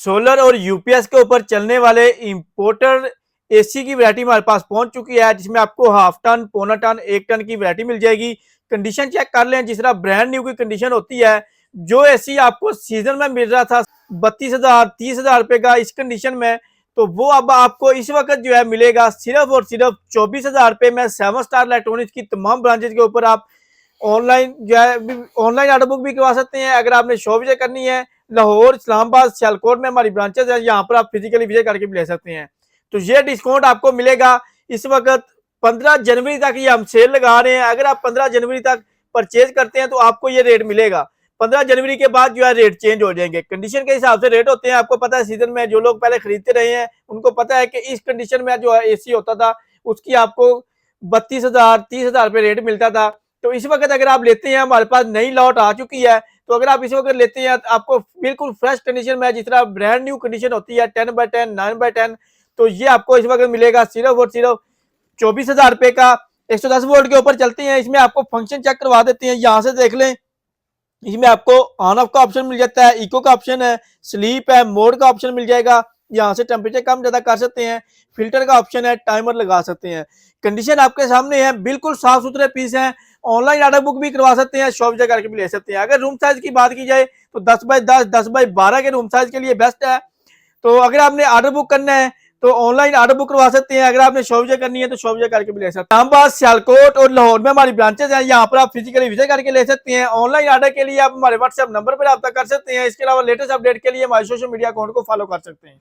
Solar और UPS के ऊपर चलने वाले इंपोर्टर एसी की वैरायटी हमारे पास पहुंच चुकी है, जिसमें आपको हाफ टन, पौना टन, 1 टन की वैरायटी मिल जाएगी। कंडीशन चेक कर लें, जिस तरह ब्रांड न्यू की कंडीशन होती है। जो एसी आपको सीजन में मिल रहा था 32,000 30,000 रुपए का इस कंडीशन में, तो वो अब आपको इस वक्त जो है मिलेगा सिर्फ और सिर्फ 24,000 रुपए में। 7 स्टार इलेक्ट्रॉनिक्स की तमाम ब्रांचेज के ऊपर आप ऑनलाइन जो है ऑनलाइन ऑर्डर बुक भी करवा सकते हैं। अगर आपने शॉप विजिट करनी है, लाहौर, इस्लामाबाद, सियालकोट में हमारी ब्रांचेज है, यहाँ पर आप फिजिकली विजिट करके भी ले सकते हैं। तो ये डिस्काउंट आपको मिलेगा इस वक्त 15 जनवरी तक ये हम सेल लगा रहे हैं। अगर आप 15 जनवरी तक परचेज करते हैं तो आपको ये रेट मिलेगा। 15 जनवरी के बाद जो है रेट चेंज हो जाएंगे, कंडीशन के हिसाब से रेट होते हैं। आपको पता है सीजन में जो लोग पहले खरीदते रहे हैं उनको पता है कि इस कंडीशन में जो है एसी होता था उसकी आपको 32,000 30,000 रुपये रेट मिलता था। तो इस वक्त अगर आप लेते हैं, हमारे पास नई लॉट आ चुकी है, तो अगर आप इस वक्त लेते हैं तो आपको बिल्कुल फ्रेश कंडीशन में, जिस तरह ब्रांड न्यू कंडीशन होती है 10x10 9x10, तो ये आपको इस वक्त मिलेगा सिर्फ और सिर्फ 24,000 रुपए का। 110 वोल्ट के ऊपर चलती है। इसमें आपको फंक्शन चेक करवा देते हैं, यहाँ से देख लें। इसमें आपको ऑन ऑफ का ऑप्शन मिल जाता है, इको का ऑप्शन है, स्लीप है, मोड का ऑप्शन मिल जाएगा। यहाँ से टेम्परेचर कम ज्यादा कर सकते हैं, फिल्टर का ऑप्शन है, टाइमर लगा सकते हैं। कंडीशन आपके सामने है, बिल्कुल साफ सुथरे पीस हैं। ऑनलाइन ऑर्डर बुक भी करवा सकते हैं, शॉप जाकर के भी ले सकते हैं। अगर रूम साइज की बात की जाए तो 10x10 10x12 के रूम साइज के लिए बेस्ट है। तो अगर आपने ऑर्डर बुक करना है तो ऑनलाइन ऑर्डर बुक करवा सकते हैं। अगर आपने शॉप विजिट करनी है तो शॉप विजिट करके भी ले सकते हैं। इस्लामाबाद, सियालकोट और लाहौर में हमारी ब्रांचेज हैं, यहाँ पर आप फिजिकली विजिट करके ले सकते हैं। ऑनलाइन ऑर्डर के लिए आप हमारे व्हाट्सएप नंबर पर रब्ता कर सकते हैं। इसके अलावा लेटेस्ट अपडेट के लिए हमारे सोशल मीडिया अकाउंट को फॉलो कर सकते हैं।